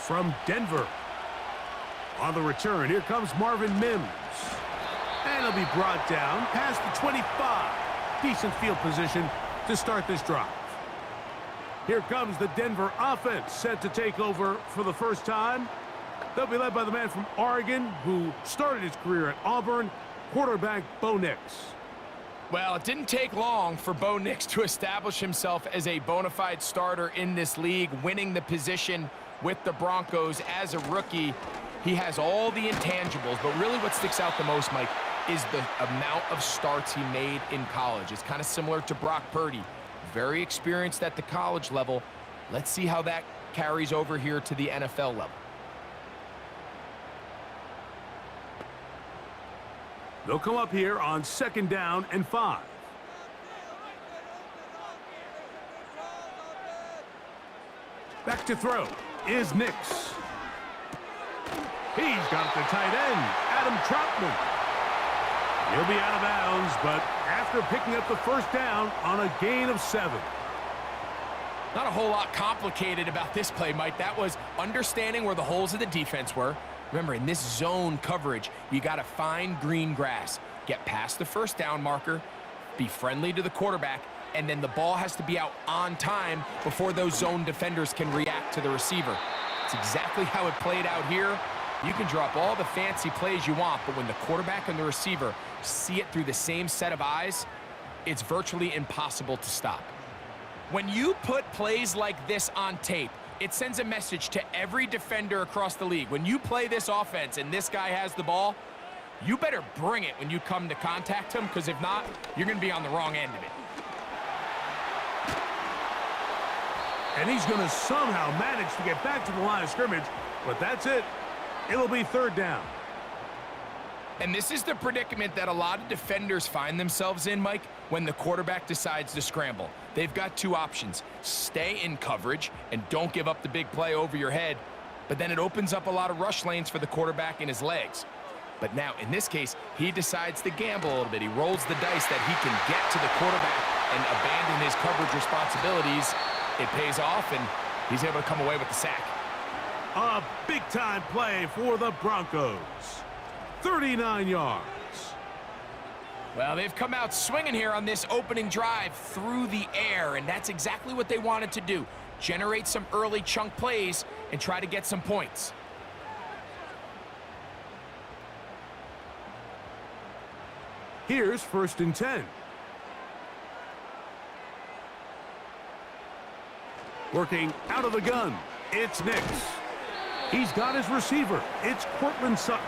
from Denver. On the return, here comes Marvin Mims. And he'll be brought down past the 25. Decent field position to start this drive. Here comes the Denver offense, set to take over for the first time. They'll be led by the man from Oregon who started his career at Auburn, quarterback Bo Nix. Well, it didn't take long for Bo Nix to establish himself as a bona fide starter in this league, winning the position with the Broncos as a rookie. He has all the intangibles, but really what sticks out the most, Mike, is the amount of starts he made in college. It's kind of similar to Brock Purdy. Very experienced at the college level. Let's see how that carries over here to the NFL level. They'll come up here on 2nd down and 5. Back to throw is Nix. He's got it to tight end, Adam Troutman. He'll be out of bounds, but after picking up the first down on a gain of 7. Not a whole lot complicated about this play, Mike. That was understanding where the holes of the defense were. Remember, in this zone coverage, you got to find green grass. Get past the first down marker, be friendly to the quarterback, and then the ball has to be out on time before those zone defenders can react to the receiver. It's exactly how it played out here. You can drop all the fancy plays you want, but when the quarterback and the receiver see it through the same set of eyes, it's virtually impossible to stop. When you put plays like this on tape, it sends a message to every defender across the league. When you play this offense and this guy has the ball, you better bring it when you come to contact him, because if not, you're going to be on the wrong end of it. And he's going to somehow manage to get back to the line of scrimmage, but that's it. It'll be 3rd down. And this is the predicament that a lot of defenders find themselves in, Mike, when the quarterback decides to scramble. They've got 2 options. Stay in coverage and don't give up the big play over your head, but then it opens up a lot of rush lanes for the quarterback and his legs. But now, in this case, he decides to gamble a little bit. He rolls the dice that he can get to the quarterback and abandon his coverage responsibilities. It pays off, and he's able to come away with the sack. A big-time play for the Broncos. 39 yards. Well, they've come out swinging here on this opening drive through the air, and that's exactly what they wanted to do. Generate some early chunk plays and try to get some points. Here's 1st and 10. Working out of the gun, it's Nix. He's got his receiver. It's Cortland Sutton.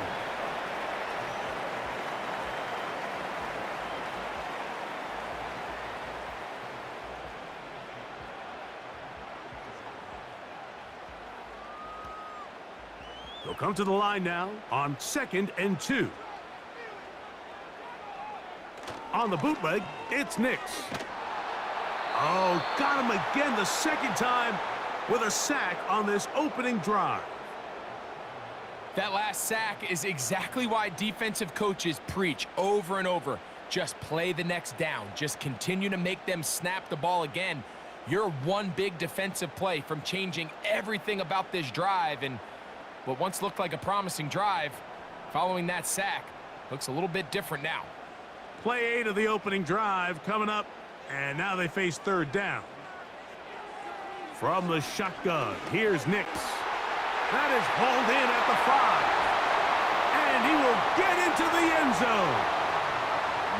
They'll come to the line now on 2nd and 2. On the bootleg, it's Nix. Oh, got him again the 2nd time with a sack on this opening drive. That last sack is exactly why defensive coaches preach over and over. Just play the next down. Just continue to make them snap the ball again. You're one big defensive play from changing everything about this drive, and what once looked like a promising drive, following that sack, looks a little bit different now. Play 8 of the opening drive coming up, and now they face 3rd down. From the shotgun, here's Nix. That is hauled in at the 5. And he will get into the end zone.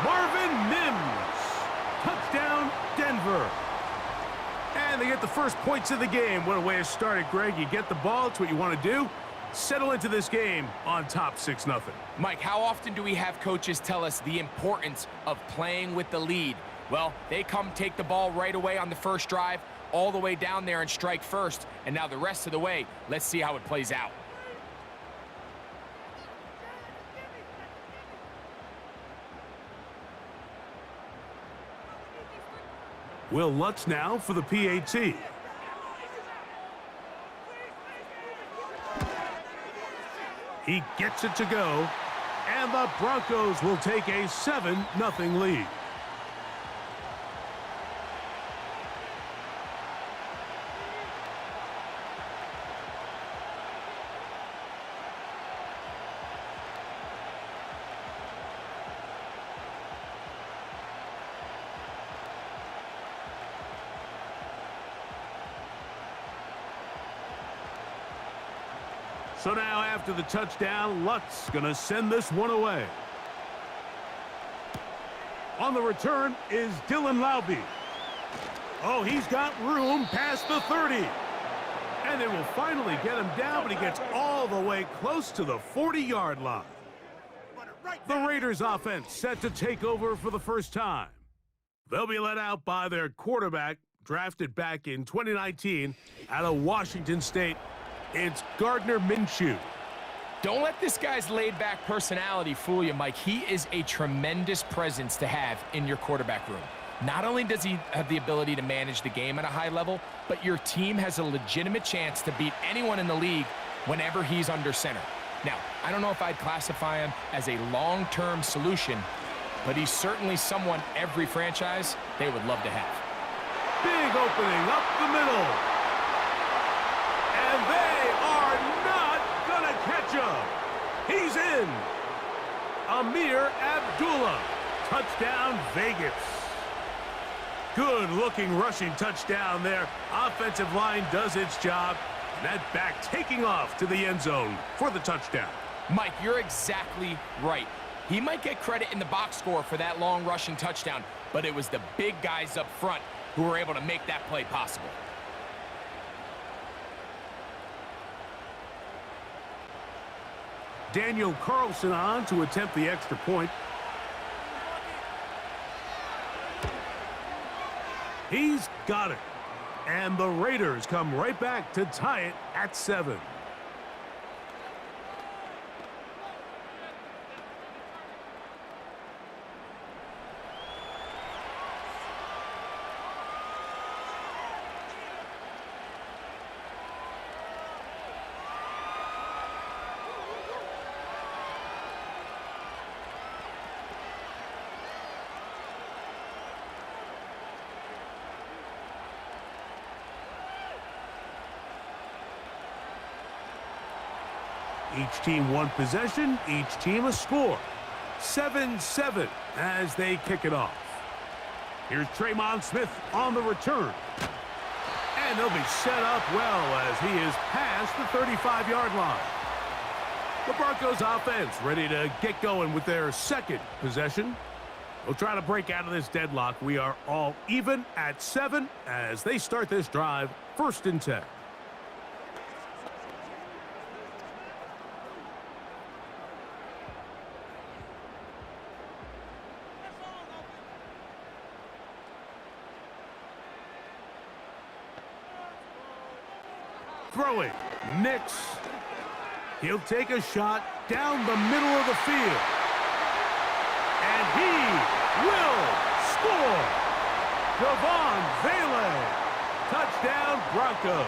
Marvin Mims. Touchdown, Denver. And they get the first points of the game. What a way to start it, Greg. You get the ball. It's what you want to do. Settle into this game on top 6-0. Mike, how often do we have coaches tell us the importance of playing with the lead? Well, they come take the ball right away on the first drive, all the way down there and strike first. And now the rest of the way, let's see how it plays out. Will Lutz now for the PAT. He gets it to go, and the Broncos will take a 7-0 lead. So now after the touchdown, Lutz going to send this one away. On the return is Dylan Laube. Oh, he's got room past the 30. And they will finally get him down, but he gets all the way close to the 40-yard line. The Raiders offense set to take over for the first time. They'll be led out by their quarterback, drafted back in 2019 out of Washington State. It's Gardner Minshew. Don't let this guy's laid-back personality fool you, Mike. He is a tremendous presence to have in your quarterback room. Not only does he have the ability to manage the game at a high level, but your team has a legitimate chance to beat anyone in the league whenever he's under center. Now, I don't know if I'd classify him as a long-term solution, but he's certainly someone every franchise they would love to have. Big opening up the middle. And they are not going to catch him. He's in. Amir Abdullah. Touchdown, Vegas. Good-looking rushing touchdown there. Offensive line does its job. That back taking off to the end zone for the touchdown. Mike, you're exactly right. He might get credit in the box score for that long rushing touchdown, but it was the big guys up front who were able to make that play possible. Daniel Carlson on to attempt the extra point. He's got it. And the Raiders come right back to tie it at 7. Each team one possession, each team a score. 7-7 as they kick it off. Here's Tremon Smith on the return. And they'll be set up well as he is past the 35-yard line. The Broncos offense ready to get going with their second possession. They'll try to break out of this deadlock. We are all even at 7 as they start this drive, 1st and 10. Throwing, Nix. He'll take a shot down the middle of the field. And he will score. Devon Vele. Touchdown, Broncos.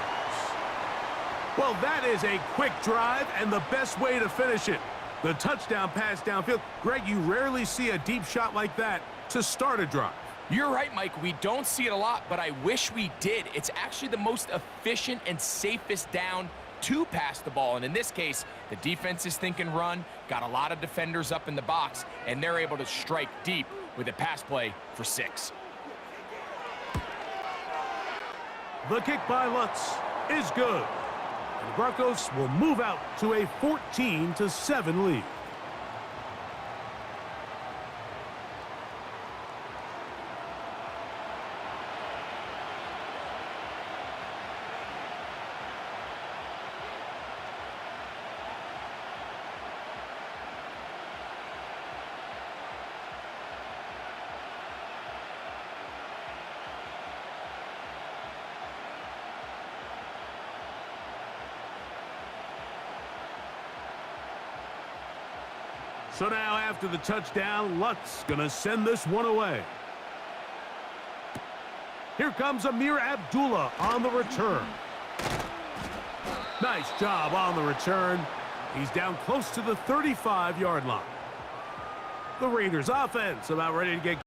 Well, that is a quick drive and the best way to finish it. The touchdown pass downfield. Greg, you rarely see a deep shot like that to start a drive. You're right, Mike. We don't see it a lot, but I wish we did. It's actually the most efficient and safest down to pass the ball. And in this case, the defense is thinking run, got a lot of defenders up in the box, and they're able to strike deep with a pass play for 6. The kick by Lutz is good. And the Broncos will move out to a 14-7 lead. So now after the touchdown, Lutz going to send this one away. Here comes Amir Abdullah on the return. Nice job on the return. He's down close to the 35-yard line. The Raiders offense about ready to get